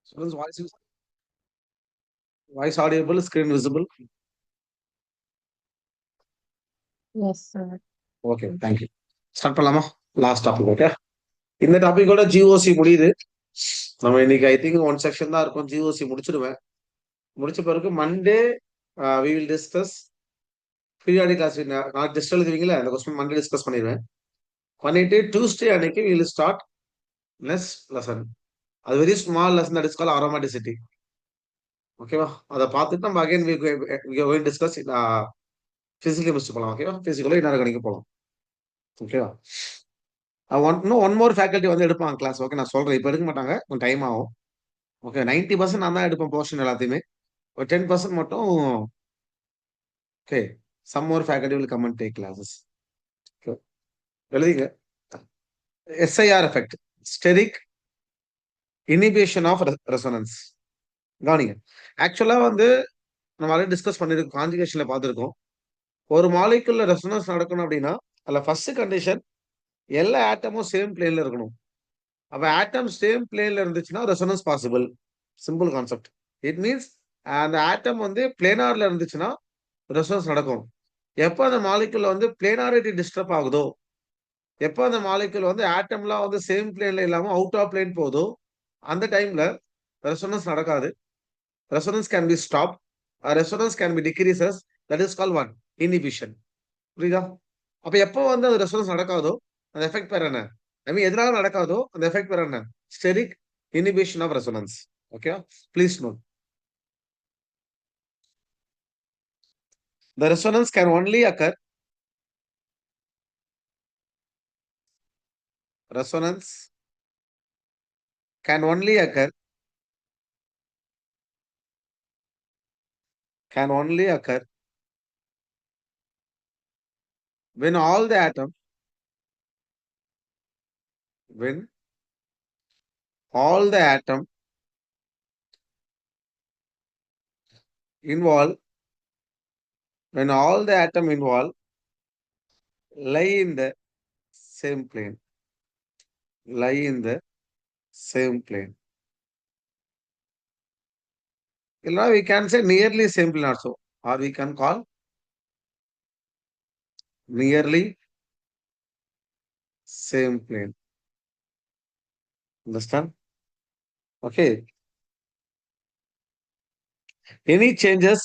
Students, voice audible, screen visible. Yes, sir. Okay, thank you. Start பண்ணலாமா? Last topic. Okay, இந்த டாபிக்கோட GOC முடியுது. நம்ம இன்னைக்கு ஐ திங்க் ஒன் செக்ஷன் தான் இருக்கும். ஜிஓசி முடிச்சிடுவேன். முடிச்ச பிறகு Monday we will discuss periodic class. நான் டெஸ்ட் எழுதுவீங்களா, அந்த கொஸ்டின் மண்டே டிஸ்கஸ் பண்ணிடுவேன். பண்ணிட்டு டியூஸ்டே அன்னைக்கு we will start next lesson. அது very small lesson, that is call aromaticity. ஓகேவா? அதை பார்த்துட்டு நம்ம again we discuss physical chemistry போகலாம். ஓகேவா? பிசிக்கலோ இன்ஆர்கானிக் போகலாம். ஓகேவா? இன்னும் ஒன் மோர் ஃபேக்கல்ட்டி வந்து எடுப்பாங்க கிளாஸ். ஓகே, நான் சொல்றேன். இப்போ எடுக்க மாட்டாங்க, கொஞ்சம் டைம் ஆகும். ஓகே, 90% நான் தான் எடுப்பேன் போர்ஷன் எல்லாத்தையுமே. ஒரு 10% மட்டும். Okay, some more faculty will come and take classes. எழுதிங்க. SIR effect, steric inhibition of resonance. கவனிங்க. ஆக்சுவலா வந்து நம்ம ஆல்ரெடி டிஸ்கஸ் பண்ணிருக்கோம், கான்ஜுகேஷன்ல பார்த்துருக்கோம். ஒரு மாலிகுல்ல ரெசோனன்ஸ் நடக்கணும் அப்படின்னா அதுல ஃபர்ஸ்ட் கண்டிஷன் எல்லா ஆட்டமும் சேம் பிளேன்ல இருக்கணும். அப்ப ஆட்டம் சேம் பிளேன்ல இருந்துச்சுன்னா resonance possible. Simple concept. It means அந்த ஆட்டம் வந்து பிளேனார்ல இருந்துச்சுன்னா ரெசோனன்ஸ் நடக்கும். எப்போ அந்த மாலிகுல் வந்து பிளேனாரிட்டி டிஸ்டர்ப் ஆகுதோ, எப்போ அந்த மாலிகுல் வந்து ஆட்டம்லாம் வந்து சேம் பிளேன்ல இல்லாம அவுட் ஆஃப் பிளேன் போதோ, அந்த டைம்ல ரெசோனன்ஸ் நடக்காது. Resonance can P stop. Resonance can be decreases. That is call one inhibition. புரியுதா? அப்ப எப்போ வந்து அது ரெசோனன்ஸ் நடக்காதோ அந்த எஃபெக்ட் பேர் என்ன? ஐ மீன் எதனால நடக்காதோ அந்த எஃபெக்ட் பேர் என்ன? Steric inhibition of resonance. Okay, please note. The resonance can only occur. Resonance can only occur. Can only occur when all the atom, when all the atom involved, when all the atom involved lie in the same plane. Lie in the same plane. Now we can say nearly same plane also, or we can call nearly same plane. Understand? Okay. Any changes?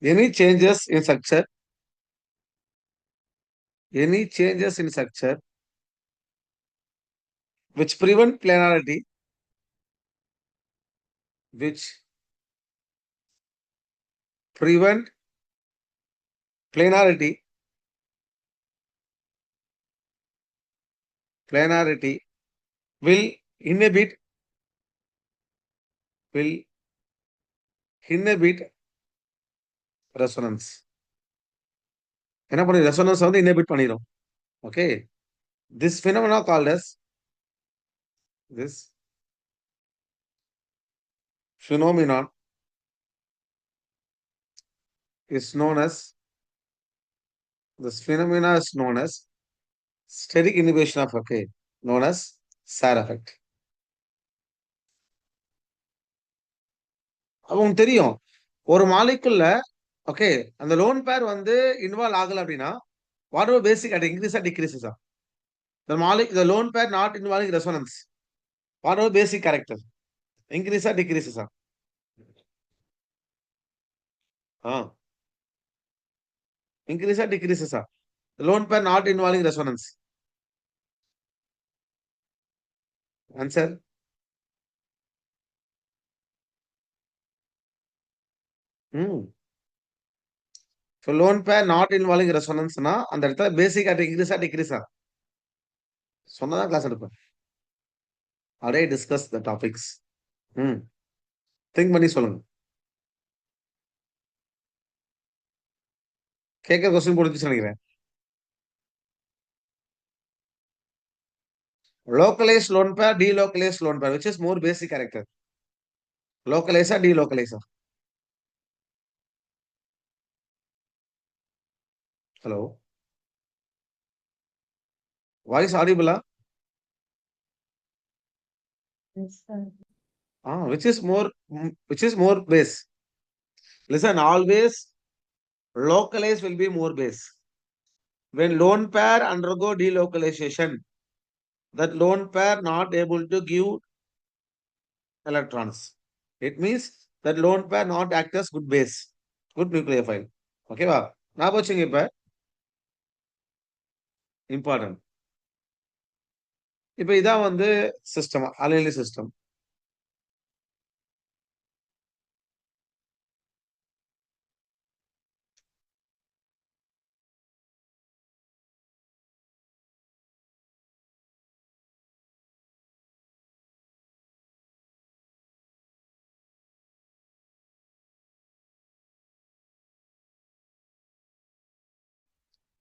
Any changes in structure? Any changes in structure which prevent planarity, which prevent planarity, planarity will inhibit resonance. என்ன பண்ணி resonance வந்து inhibit பண்ணிரும். Okay, this phenomena called as, this phenomenon is known as, this phenomena is known as steric inhibition of, okay, known as SAR effect. உங்களுக்கு தெரியும், ஒரு மாலிகுல்ல okay அந்த loan pair வந்து involve ஆகல அப்படின்னா what are basic at increase R decreases? the lone pair not involving resonance, what are basic character? Increase or decreases? Increase or decreases? The lone pair not involving resonance. Answer. So lone pair not involving resonance na அந்த இடத்துல பேசிக் at increase R டிக்ரீஸா சொன்னதான் class எடுப்பேன். அப்படியே discuss the topics. Think பண்ணி சொல்லுங்க. கேட்க question புரிஞ்சுச்சு நினைக்கிறேன். Localized lone pair, delocalized lone pair, which is more basic character? Localizer, delocalizer? Hello, voice audible? Yes, sir. which is more base. Listen, always localize will be more base. When lone pair undergo delocalization, that lone pair not able to give electrons. It means that lone pair not act as good base, good nucleophile. Okay, வா ஞாபகம் வச்சுங்க இப்ப important. இப்ப இதான் வந்து system, அலைன்லி system.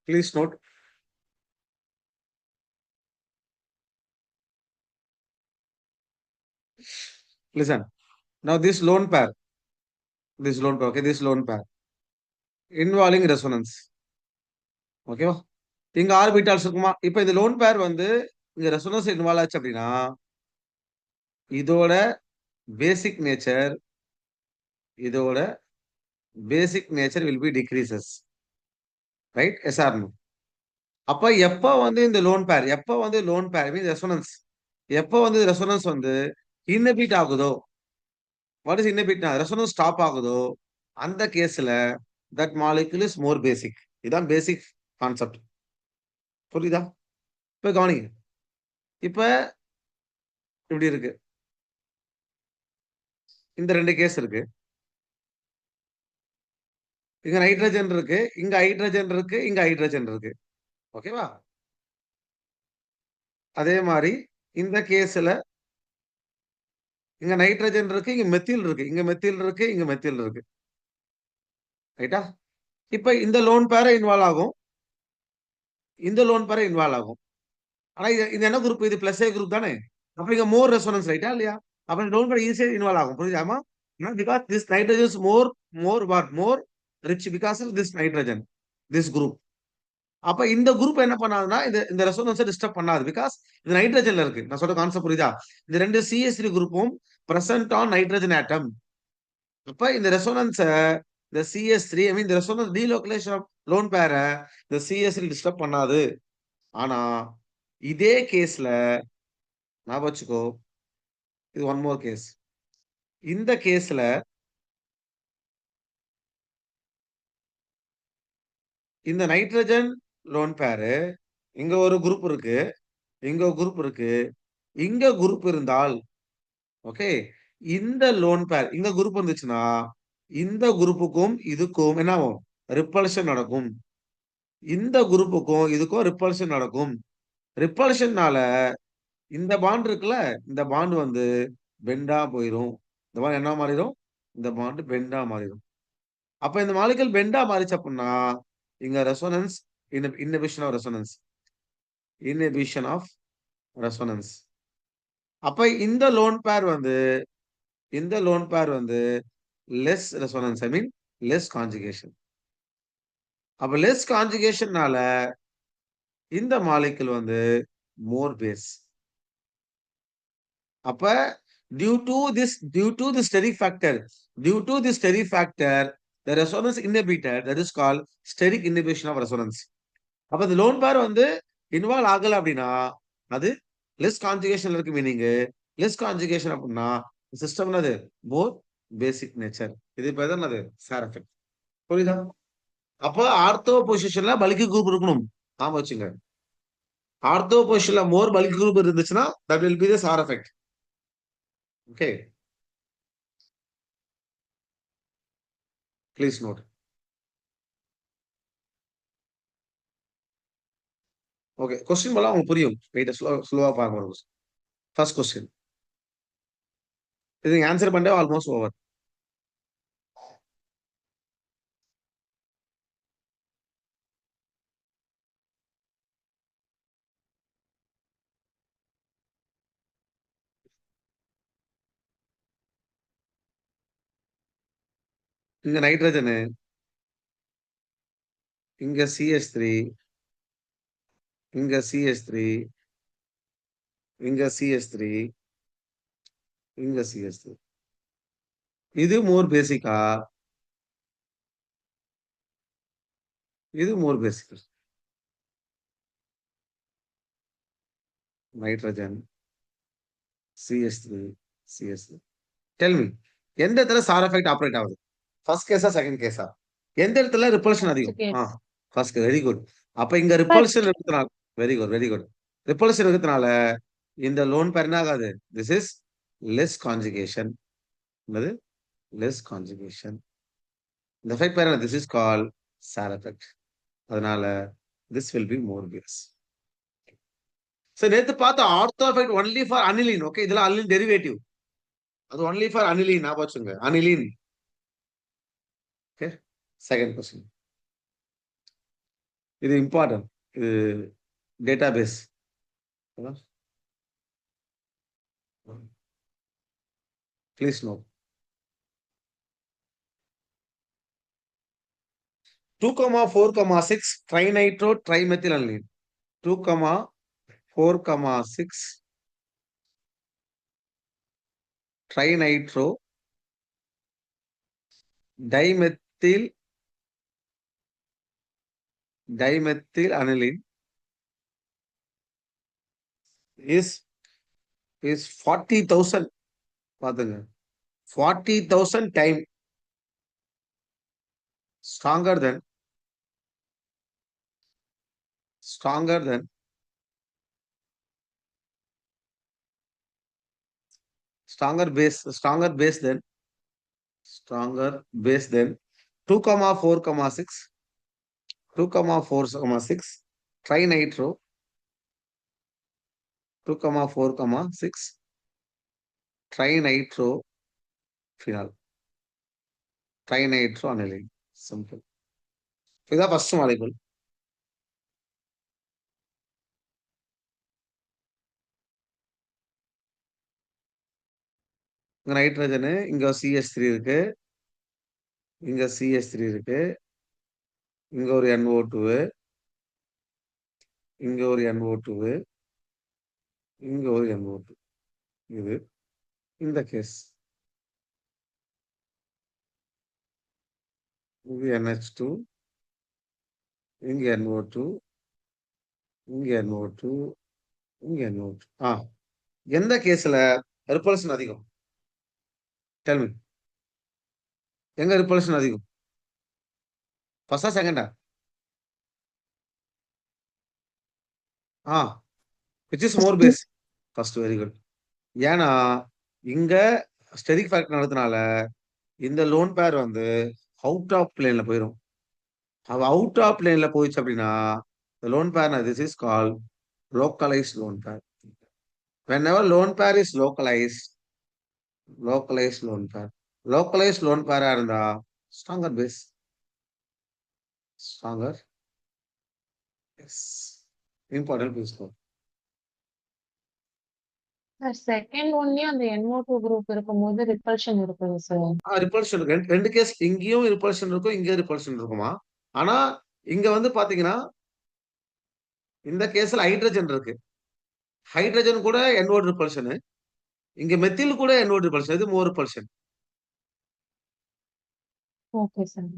Please note. Listen. Now this lone pair, okay, this lone pair involving resonance. ஓகேவா? இங்க ஆர்பிட்டால்ஸ் இருக்குமா? இப்ப இந்த லோன் பேர் வந்து இங்க ரெசோனன்ஸ் இன்வால்வ் ஆச்சு அப்படின்னா இதோட பேசிக் நேச்சர் இதோட basic nature will be decreases. Right? Yes or no? அப்ப எப்ப வந்து இந்த லோன் பேர் மீன்ஸ் ரெசோனன்ஸ் எப்ப வந்து ரெசோனன்ஸ் வந்து இன்னபிட் ஆகுதோ, வாட் இஸ் இன்னபிட்னா ரெசோனன்ஸ் ஸ்டாப் ஆகுதோ அந்த கேஸ்ல தட் மாலிகுல் இஸ் மோர் பேசிக். இதுதான் பேசிக் கான்செப்ட். புரியுதா? இப்ப கவனிங்க. இப்ப இப்படி இருக்கு, இந்த ரெண்டு கேஸ் இருக்கு. இங்க நைட்ரஜன் இருக்கு, இங்க ஹைட்ரஜன் இருக்கு, இங்க ஹைட்ரஜன் இருக்கு. ஓகேவா? அதே மாதிரி இந்த கேஸ்ல இங்க நைட்ரஜன் இருக்கு, இங்க மெத்தில் இருக்கு, இங்க மெத்தில் இருக்கு, இங்க மெத்தில் இருக்கு. ரைட்டா? இப்ப இந்த லோன் பேர இன்வால்வ் ஆகும், இந்த லோன் பேர இன்வால்வ் ஆகும். ஆனா இது என்ன குரூப்? இது பிளஸ் ஏ குரூப் தானே? அப்ப இங்க மோர் ரெசோனன்ஸ். ரைட்டா இல்லையா? அப்ப லோன் பேர் ஈஸியா இன்வால்வ் ஆகும். புரியுதாமா? Because this nitrogen is more rich because of this nitrogen, this group. அப்ப இந்த குரூப் என்ன பண்ணாதுன்னா இந்த ரெசோனன்ஸை டிஸ்டர்ப் பண்ணாது. பிகாஸ் இது நைட்ரஜன்ல இருக்கு. நான் சொல்ற கான்செப்ட் புரியுதா? இந்த ரெண்டு CH3 குரூப்பும் பிரசன்ட் ஆன் நைட்ரஜன் ஆட்டம். அப்ப இந்த ரெசோனன்ஸை இந்த CH3 ஐ மீன் இந்த ரெசோனன்ஸ் டீலோகலைசேஷன் ஆஃப் லோன் பேர இந்த CH3 டிஸ்டர்ப் பண்ணாது. ஆனா இதே கேஸ்ல நான் வச்சுக்கோ, இது ஒன் மோர் கேஸ். இந்த கேஸ்ல இந்த நைட்ரஜன் லோன் பேரு இங்க ஒரு குரூப் இருக்கு, இங்க குரூப் இருக்கு, இங்க குரூப் இருந்தால் ஓகே, இந்த லோன் பேர் இங்க குரூப் வந்துச்சுன்னா இந்த குரூப்புக்கும் இதுக்கும் என்ன ஆகும்? ரிப்பல்ஷன் நடக்கும். இந்த குரூப்புக்கும் இதுக்கும் ரிப்பல்ஷன் நடக்கும். ரிப்பல்ஷன்னால இந்த பாண்ட் இருக்குல்ல, இந்த பாண்ட் வந்து பெண்டா போயிரும். இந்த பாண்ட் என்ன மாறிடும்? இந்த பாண்ட் பெண்டா மாறிடும். அப்ப இந்த மாலிகல் பெண்டா மாறிச்சு அப்படின்னா இங்க resonance, inhibition of resonance, inhibition of resonance. அப்ப இந்த லோன் பேர் வந்து less resonance, I mean less conjugation. அப்ப லெஸ் கான்ஜுகேஷன்னால இந்த மாலிகுல் வந்து மோர் பேஸ். அப்ப due to this steric factor the resonance inhibitor, that is called steric inhibition of resonance. அப்ப இந்த லோன் பேர் வந்து இன்வால்வ் ஆகல அப்படின்னா அது லெஸ் கான்ஜுகேஷன் இருக்கு. மீனிங் லெஸ் கான்ஜுகேஷன் அப்படின்னா சிஸ்டம் என்னது? மோர் பேசிக் நேச்சர். இது இப்ப என்னது? Sir effect. புரியுதா? அப்ப ஆர்த்தோ பொசிஷன்ல பல்கி குரூப் இருக்கணும். ஆமா வச்சுங்க. ஆர்த்தோ பொசிஷன்ல மோர் பல்கி குரூப் இருந்துச்சுன்னா that will be the SIR effect. Okay, please note. Okay, question போல உங்களுக்கு புரியும். வெயிட் ஸ்லோவா பாருங்க. ஃபர்ஸ்ட் கொஸ்டின் இது ஆன்சர் பண்ணே ஆல்மோஸ்ட் ஓவர். இங்க நைட்ரஜனு, இங்க CH3, இங்க CH3, இங்க CH3, இங்க CS3. இது மோர் பேசிக்கா? இது more basic. Nitrogen, CS3, CS3. Tell me. எந்த இடத்துல சார் எஃபெக்ட் ஆப்பரேட் ஆகுது? ஃபர்ஸ்ட் கேஸா, செகண்ட் கேஸா? எந்த இடத்துல ரிப்பல்ஷன் First அதிகம்? case. ஃபர்ஸ்ட். Very good. அப்ப இங்க ரிப்பல்ஷன் First. இருக்கிறதுனால, very good, very good. Repulsion இருக்கிறதுனால இந்த லோன் பேர் என்ன ஆகாது? This is less conjugation. என்னது? Less conjugation. இந்த எஃபெக்ட் பேர் என்ன? This is call SIR effect. அதனால this will be more base. So நேத்து பார்த்த ortho effect only for aniline. Okay, இதெல்லாம் அனிலின் டெரிவேட்டிவ். அது ஒன்லி ஃபார் அனிலின். ஞாபகம் வச்சுங்க, அனிலின். Okay, second question. இது இம்பார்ட்டன்ட். இது database. Please no. 2,4,6 trinitro trimethyl aniline. 2,4,6 trinitro dimethyl aniline is 40,000. பாத்துங்க, 40,000 time stronger than stronger base than 2,4,6 trinitro 2,4,6 trinitro phenol trinitro aniline. Simple. இதான் first molecule. இங்க நைட்ரஜனு, இங்க CS3 இருக்கு, இங்க CS3 இருக்கு, இங்க ஒரு NO2, இங்க ஒரு NO2, இங்க ஒரு NO2. இது இந்த கேஸ். இது NH2, இங்க NO2, இங்க NO2, இங்க NO2. எந்த கேஸ்ல ரிப்பல்ஷன் அதிகம்? Tell me. எங்க ரிப்பல்ஷன் அதிகம்? ஃபர்ஸ்டா, செகண்டா? Which is more base? First. Very good. ஏன்னா இங்க ஸ்டெரிக் ஃபேக்டர் நடத்தினால இந்த லோன் பேர் வந்து அவுட் ஆஃப் பிளேன்ல போயிடும். அவ அவுட் ஆஃப் பிளேன்ல போயிடுச்சு அப்படின்னா lone pair this is call localised lone pair. whenever lone pair is localized lone pair இருந்தா stronger base. Stronger. Yes. Important piece. Second ஒன்லயும் அந்த NO2 குரூப் இருக்கும்போது ரிப்பல்ஷன் இருக்குது சார். ரிப்பல்ஷன் இருக்கு. ரெண்டு கேஸ், இங்கேயும் ரிப்பல்ஷன் இருக்கும், இங்கேயும் ரிப்பல்ஷன் இருக்குமா. ஆனா இங்க வந்து பாத்தீங்கன்னா இந்த கேஸ்ல ஹைட்ரஜன் இருக்கு. ஹைட்ரஜன் கூட NO ரிப்பல்ஷன், இங்க மெத்தில் கூட NO ரிப்பல்ஷன். இது மோர் ரிப்பல்ஷன். Okay sir.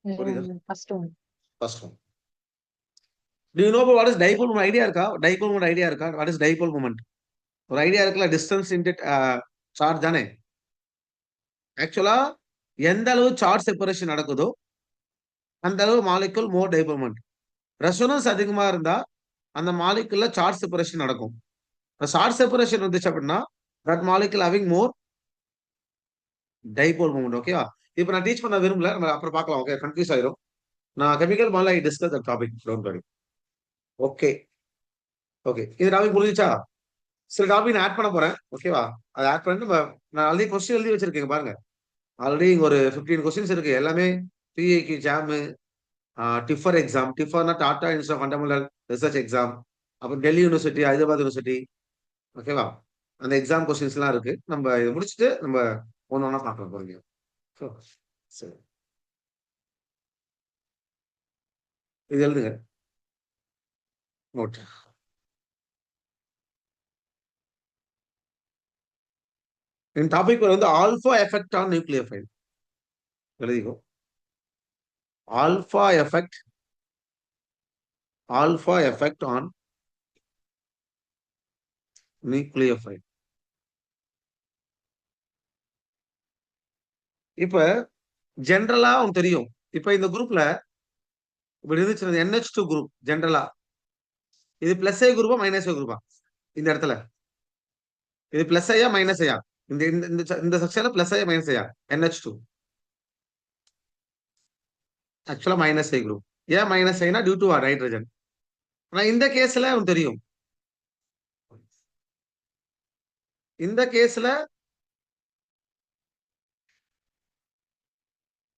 புரியுதா? First one. First one. Do you know about what is dipole moment? Idea இருக்கா? dipole moment ஐடியா இருக்கா? What is dipole moment? ஒரு idea இருக்குல்ல, distance into charge தானே. ஆக்சுவலா எந்த அளவு சார்ஜ் செப்பரேஷன் நடக்குதோ அந்த அளவு molecule more dipole moment. Resonance அதிகமா இருந்தா அந்த மாலிகுல்ல சார்ஜ் செப்பரேஷன் நடக்கும். சார்ஜ் செப்பரேஷன் வந்துச்சு அப்படின்னா that molecule having more dipole moment. ஓகேவா? இப்போ நான் டீச் பண்ண விரும்பல, நம்ம அப்புறம் பார்க்கலாம். ஓகே, கன்ஃபியூஸ் ஆயிரும். நான் கெமிக்கல் மால ஐ discuss the topic. Don't worry. Okay okay, இது டாபிக் முடிஞ்சுச்சா? சில டாபிக் நான் ஆட் பண்ண போறேன். ஓகேவா? அதை ஆட் பண்ணிட்டு நான் ஆல்ரெடி கொஸ்டின் எழுதி வச்சிருக்கேன் பாருங்க. ஆல்ரெடி இங்க ஒரு 15 கொஸ்டின்ஸ் இருக்கு. எல்லாமே பிஏக்கு ஜாமு, டிஃபர் எக்ஸாம். டிஃபர்னா Tata institute of fundamental research exam, அப்புறம் டெல்லி யூனிவர்சிட்டி, ஹைதராபாத் யூனிவர்சிட்டி. ஓகேவா? அந்த எக்ஸாம் கொஸ்டின்ஸ் எல்லாம் இருக்கு. நம்ம இதை முடிச்சுட்டு நம்ம ஒன்னொன்னா பார்க்க போறீங்க. சரி, இது எழுதுங்க நோட். இந்த டாபிக் வந்து ஆல்பா எஃபெக்ட் ஆன் நியூக்ளியோஃபைல். எழுதிக்கோ. Alpha effect on nucleophile. இப்ப ஜென்ரலா உனக்கு தெரியும். இப்ப இந்த குரூப்ல இப்படி இருந்துச்சு NH2 குரூப் ஜென்ரலா. இது பிளஸ் ஏ குரூப்பா மைனஸ் ஏ குரூப்பா? இந்த இடத்துல இது பிளஸ் ஐயா மைனஸ் ஐயா? இந்த இந்த செக்ஷன்ல பிளஸ் ஐயா மைனஸ் ஐயா? NH2 ஆக்சுவலா மைனஸ் ஐ குரூப். ஏன் minus Aina due to hydrogen. ஆனா இந்த கேஸ்ல உனக்கு தெரியும், இந்த கேஸ்ல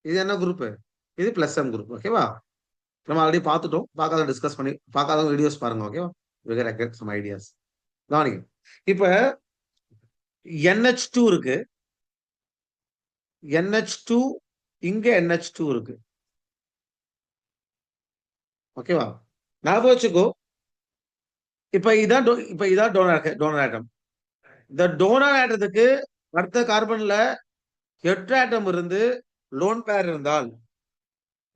இது என்ன குரூப்? இது பிளஸ் எம் குரூப். ஓகேவா? நம்ம ஆல்ரெடி பார்த்துட்டோம். பார்க்காத டிஸ்கஸ் பண்ணி பார்க்காத வீடியோஸ் பாருங்க. ஓகேவா? we can get some ideas. கவனிங்க. இப்ப NH2 இருக்கு, NH2 இங்க NH2 இருக்கு. ஓகேவா? ஞாபகம் வச்சுக்கோ. இப்ப இதான் டோனர் ஆட்டம். இந்த டோனர் ஆட்டத்துக்கு அடுத்த கார்பன்ல டெட்ராட்டம் இருந்து லோன் பேர் இருந்தால்,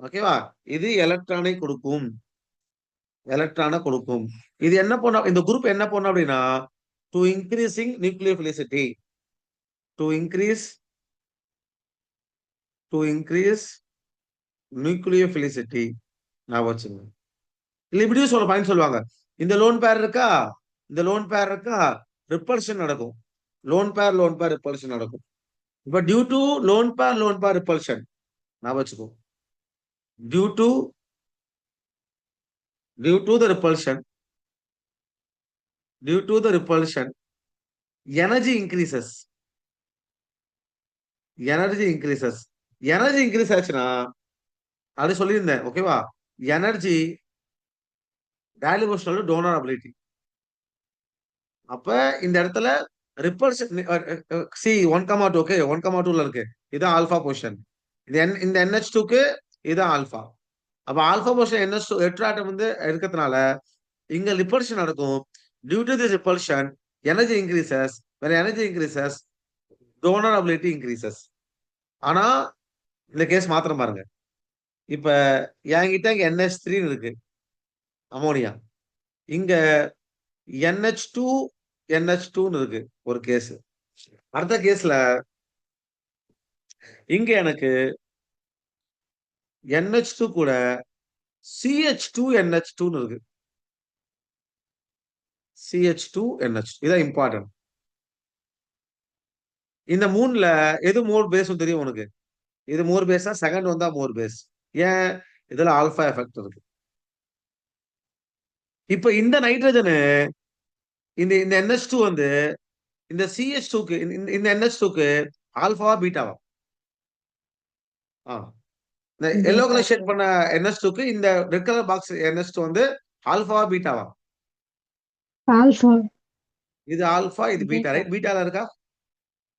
ஓகேவா, இது எலக்ட்ரானை கொடுக்கும். இது என்ன பண்ண, இந்த குரூப் என்ன பண்ண அப்படின்னா, டு இன்க்ரீசிங் நியூக்ளியோஃபிலிசிட்டி, டு இன்க்ரீஸ் நியூக்ளியோஃபிலிசிட்டி. நான் வச்சுங்க. இல்ல இப்படியும் சொல்ல பாயிண்ட் சொல்லுவாங்க. இந்த லோன் பேர் இருக்கா, ரிப்பல்ஷன் நடக்கும். லோன் பேர் ரிப்பல்ஷன் நடக்கும். இப்ப due to lone pair repulsion நான் வச்சுக்கோ. Due to the repulsion energy increases. Energy increase ஆச்சுன்னா அது சொல்லியிருந்தேன். ஓகேவா? Energy dilutional donor ability. அப்ப இந்த இடத்துல ரிப்பல்ஷன் சி 1,2. ஓகே, 1,2ல இருக்கு. இதான் ஆல்பா பொசிஷன். இந்த NH2க்கு இதான் ஆல்பா. அப்ப ஆல்பா பொசிஷன் NH2 எட்ராட்டம் வந்து இருக்கிறதுனால இங்க ரிப்பல்ஷன் நடக்கும். Due to the repulsion energy increases. when energy increases donor ability increases. ஆனா இந்த கேஸ் மாத்திரம் பாருங்க. இப்ப என்கிட்ட இங்க NH3 இருக்கு, அமோனியா. இங்க NH2 இருக்கு ஒரு கேஸ். அடுத்த கேஸ்ல இங்க எனக்கு NH2 கூட CH2NH2 இருக்கு. CH2NH2 இதான் இம்பார்ட்டன்ட். இந்த மூணுல எது மோர் பேஸ் தெரியும் உனக்கு? இது மோர் பேஸா? செகண்ட் வந்தா மோர் பேஸ். ஏன்? இதுல ஆல்பா எஃபெக்ட் இருக்கு. இப்ப இந்த நைட்ரஜனு இந்த NH2 வந்து இந்த CH2க்கு இந்த NH2க்கு ஆல்பாவா பீட்டாவா? இந்த எல்லோ கலர் ஷேட் பண்ண NH2க்கு இந்த ரெட் கலர் பாக்ஸ் NH2 வந்து ஆல்பாவா பீட்டாவா? ஆல்பா. இது ஆல்பா, இது பீட்டா. ரைட்? பீட்டால இருக்கா?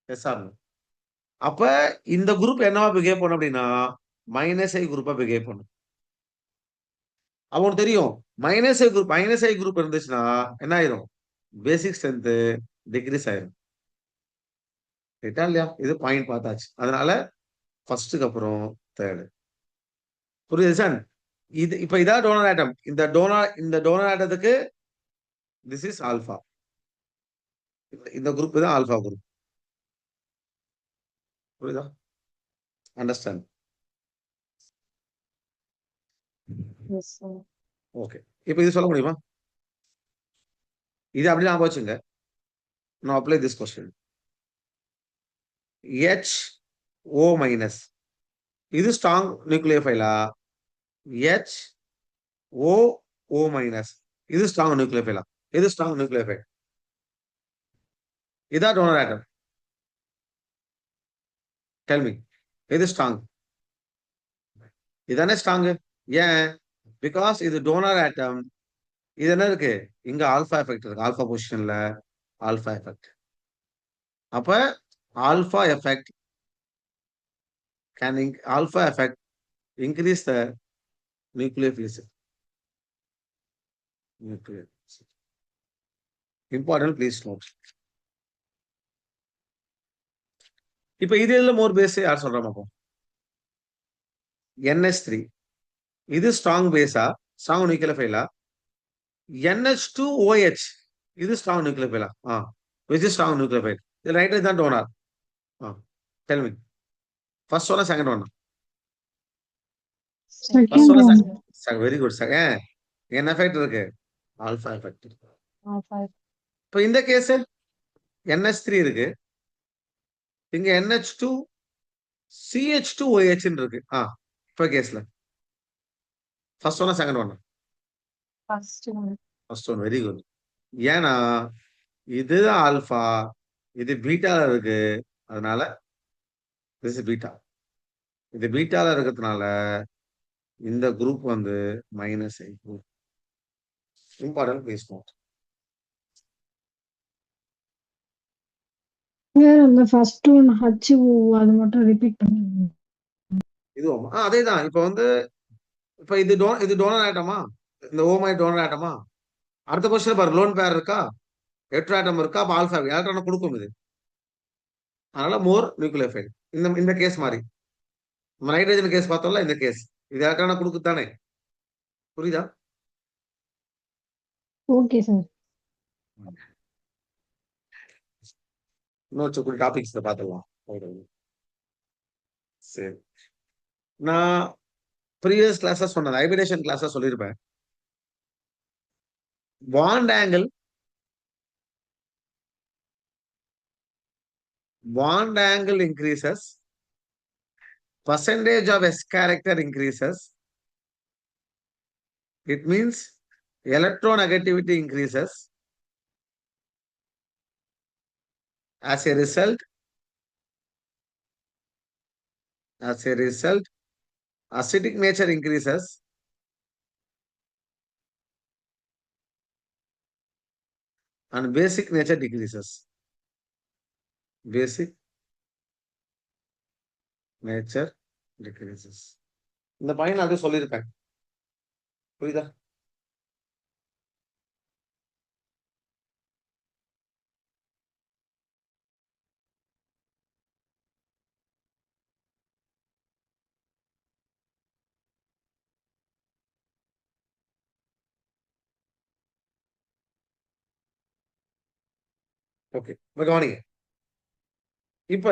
Yes or no? அப்ப இந்த குரூப் என்னவா பிஹேவ் பண்ணும் அப்படின்னா மைனஸ் ஐ குரூப்பா பிஹேவ் பண்ணும். அவனுக்கு தெரியும் மைனஸ் ஐ குரூப் இருந்துச்சுன்னா என்ன ஆயிரும்? பேசிக் ஸ்ட்ரென்த் டிக்ரீஸ் ஆயிரும். ரைட்டா இல்லையா? இது பாயிண்ட் பார்த்தாச்சு. அதனால ஃபர்ஸ்டுக்கு அப்புறம் தேர்டு. புரியுது சார்? இது இப்ப இதான் டோனர் ஆட்டம். இந்த டோனர் ஆட்டத்துக்கு திஸ் இஸ் ஆல்பா. இந்த குரூப் தான் ஆல்பா குரூப். புரியுதா? அண்டர்ஸ்டாண்ட்? ஓகே. இப்ப இது சொல்ல முடியுமா? இது அப்படி ஞாபகம் வச்சுங்க. நான் apply this question. HO minus இது ஸ்ட்ராங் நியூக்ளியோஃபைலா? HOO மைனஸ் இது ஸ்ட்ராங் நியூக்ளியோஃபைலா? இது ஸ்ட்ராங் நியூக்ளியோஃபைல். இதா டோனர் ஆட்டம். டெல் மீ, எது ஸ்ட்ராங்? இதானே ஸ்ட்ராங். ஏன்? பிகாஸ் இது டோனர் ஆட்டம். இது என்ன இருக்கு? இங்க ஆல்பா எஃபெக்ட் இருக்கு. ஆல்பா பொசிஷன்ல ஆல்பா எஃபெக்ட். அப்ப alpha effect alpha effect increase the nucleophilicity. Important, please note. இப்ப இது இதுல மோர் பேஸ் யார் சொல்ற பாப்போம். NH3 இது ஸ்ட்ராங் பேஸா, ஸ்ட்ராங் நியூக்ளியோஃபைலா? NH2OH இது ஸ்ட்ராங் நியூக்ளியோஃபைலா? Which is strong nucleophile? இது நைட்ரஜன் தான் donor. Tell me. First one second one? First Second one. One. Very good. Second என்ன எஃபெக்ட் இருக்கு? Alpha effect. Alpha. இப்போ இந்த கேஸ் NH3 இருக்கு, இங்க NH2 CH2OH இருக்கு. இப்போ கேஸ்ல first one second one? First one. First one. Very good. ஏன்னா இது ஆல்பா, இது பீட்டால இருக்கு, அதனால திஸ் பீட்டா. இது பீட்டால இருக்கிறதுனால இந்த குரூப் வந்து minus group. Important please note. அந்த ஃபர்ஸ்ட் ஒன் HO அது மட்டும் ரிப்பீட் பண்ணுங்க. இதுவும் அதேதான். இப்போ வந்து இப்போ இது டோனர் ஆட்டமா, இந்த ஓமாய் டோனர் ஆட்டமா? அடுத்த கொஸ்டின் பாரு, லோன் பேர் இருக்கா, ஹெட்ரோஆட்டம் இருக்கா, அப்ப ஆல்பா எலக்ட்ரான் கொடுக்கும் இது. அதனால மோர் நியூக்ளியோஃபைல். இந்த கேஸ் மாதிரி நம்ம நைட்ரஜன் கேஸ் பார்த்தோம்ல, இந்த கேஸ் இது எலக்ட்ரான கொடுக்குது தானே? புரியுதா? Okay sir. இன்னொரு டாபிக்ஸ் பார்த்துடலாம். சரி, நான் ப்ரீவியஸ் கிளாஸஸ் சொன்னது ஹைபிரிடேஷன் கிளாஸஸ் சொல்லியிருப்பேன். Bond angle increases, percentage of S character increases. It means electronegativity increases. As a result, acidic nature increases. And basic nature decreases. Basic nature decreases. இந்த பையன் அது சொல்லியிருப்பேன். புரியுதா? ஓகே, கவனிங்க. இப்ப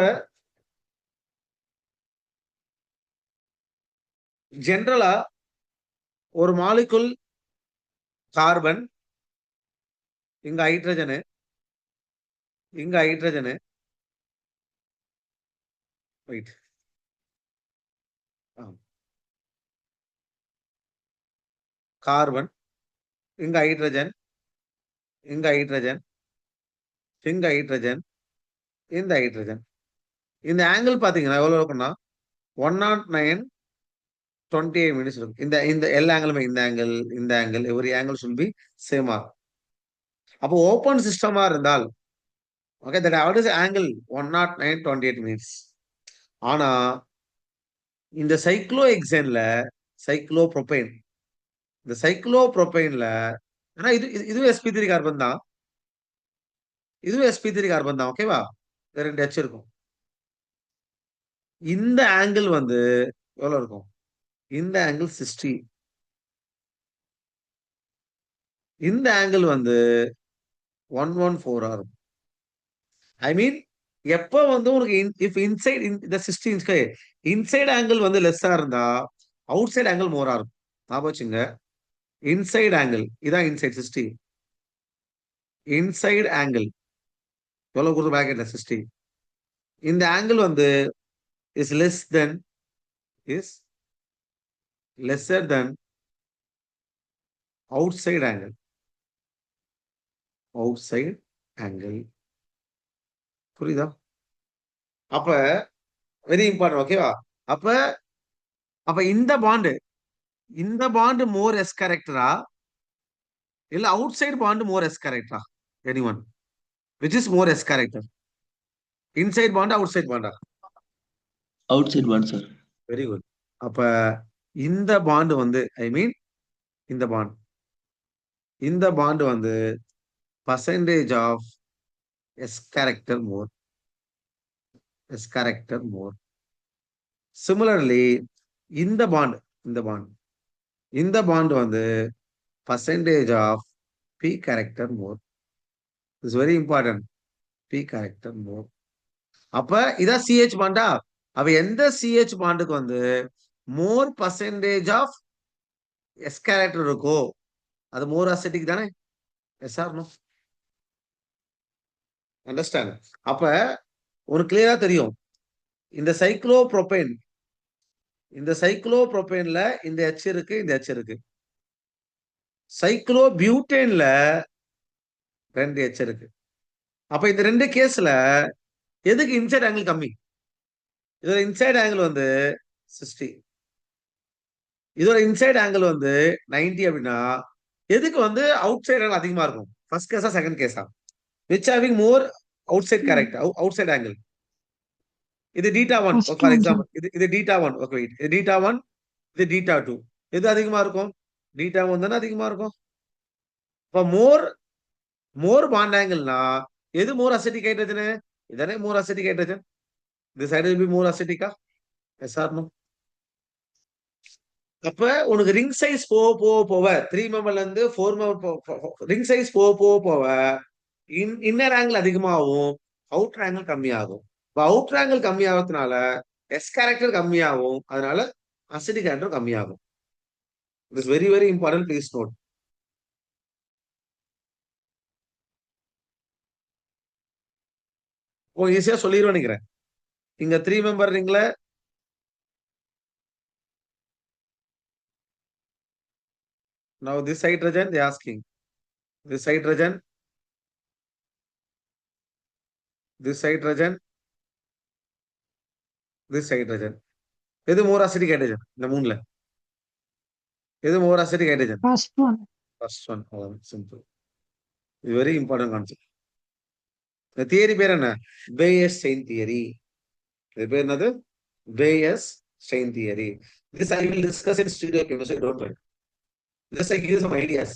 ஜெனரலா ஒரு மாலிகுல் கார்பன், இங்க ஹைட்ரஜனு, இங்க ஹைட்ரஜனு, ரைட், கார்பன், இங்க ஹைட்ரஜன், இங்க ஹைட்ரஜன், இங்க ஹைட்ரஜன், இந்த ஹைட்ரஜன். இந்த ஆங்கிள் பாத்தீங்கன்னா எவ்வளவு இருக்கும்னா 109.28 minutes இருக்கும். இந்த எல்லா ஆங்கிளுமே, இந்த angle every angle should be same ஆ. அப்போ ஓபன் சிஸ்டமா இருந்தால் okay, that what is angle 109.28 minutes. ஆனா இந்த சைக்ளோஹெக்சேன்ல சைக்ளோப்ரோபைன், இந்த சைக்ளோப்ரோபைன்ல ஆனா இதுவும் sp3 கார்பன் தான், இதுவும் sp3 கார்பன் தான். ஓகேவா? ரெண்டு H இருக்கும். இந்த ஆங்கிள் வந்து எவ்வளவு இருக்கும்? இந்த ஆங்கிள் 60, இந்த ஆங்கிள் வந்து 114 இருக்கும். ஐ மீன் எப்ப வந்து உனக்கு இஃப் இன்சைட் இந்த 60 இன்சைட் ஆங்கிள் வந்து லெஸ்ஸா இருந்தா அவுட் சைட் ஆங்கிள் மோரா இருக்கும். ஞாபகம் வச்சுங்க, இன்சைட் ஆங்கிள் இதான் இன்சைட் 60, இன்சைட் ஆங்கிள் எவ்வளவு கொடுத்து பிராக்கெட்ல 60. இந்த ஆங்கிள் வந்து is lesser than outside angle. Outside angle. புரியுதா? அப்ப வெரி இம்பார்ட்டன்ட். ஓகேவா? அப்ப இந்த பாண்டு மோர் எஸ் கேரக்டரா இல்ல outside bond more S கேரக்டரா? Anyone which is more S character? Inside பாண்டா அவுட் சைட் பாண்டா? Outside bond sir. Very good. அப்ப இந்த பாண்டு வந்து ஐ மீன் இந்த பாண்டு வந்து percentage of S character more. S character more. Similarly, இந்த bond, இந்த bond வந்து percentage of P character more. It's very important. P character more. அப்ப இதான் CH பாண்டா? அப்ப எந்த CH பாண்டுக்கு வந்து more percentage of S character இருக்கோ அது more acidic தானே? Yes or no? Understand? அப்ப உனக்கு கிளியரா தெரியும் இந்த சைக்ளோப்ரோபேன்ல இந்த H இருக்கு, இந்த H இருக்கு. சைக்ளோபியூட்டேன்ல 2 H இருக்கு. அப்ப இந்த 2 கேஸ்ல எதுக்கு இன்சைட் ஆங்கிள் கம்மி? இதோட இன்சைட் ஆங்கிள் வந்து 60, இதோட இன்சைட் ஆங்கிள் வந்து 90 அப்படின்னா எதுக்கு வந்து அவுட் சைட் ஆங்கிள் அதிகமா இருக்கும்? ஃபர்ஸ்ட் கேஸா செகண்ட் கேஸா? Which having more outside character, outside angle? இது டீட்டா 1 ஃபார் எக்ஸாம்பிள், இது டீட்டா 1. ஓகே வெயிட், இது டீட்டா 1, இது டீட்டா 2. எது அதிகமா இருக்கும்? டீட்டா 1 தானே அதிகமா இருக்கும். இப்ப மோர் பாண்ட் ஆங்கிள்னா எது மோர் அசிட்டிக் ஹைட்ரஜன்? இதானே more acidic hydrogen. this side will be more acidic. Yes or no? அப்ப உனக்கு ரிங் சைஸ் போவ 3 மெம்பர்ல இருந்து 4 மெம்பர் ரிங் சைஸ் போவ இன்னர் ஆங்கிள் அதிகமாகும், அவுட்டர் ஆங்கிள் கம்மியாகும். அவுட்டர் ஆங்கிள் கம்மியாகிறதுனால எஸ் கேரக்டர் கம்மியாகும், அதனால அசிடிக் கேரக்டர் கம்மியாகும். It's very very important, please note. ஈஸியா சொல்லிடுவேன் நினைக்கிறேன். இங்க 3 மெம்பர் ரிங்ல now this hydrogen they asking, this hydrogen எது மோர் அசிடிக் ஹைட்ரஜன்? இந்த மூணுல எது more acidic hydrogen? First one. Simple. இது வெரி இம்பார்ட்டன்ட் கான்செப்ட். இந்த தியரி பேர் என்ன? Baeyer strain theory. இது பேர் என்னது? Baeyer strain theory. This I will discuss in studio chemistry, don't worry. Just I give you some ideas.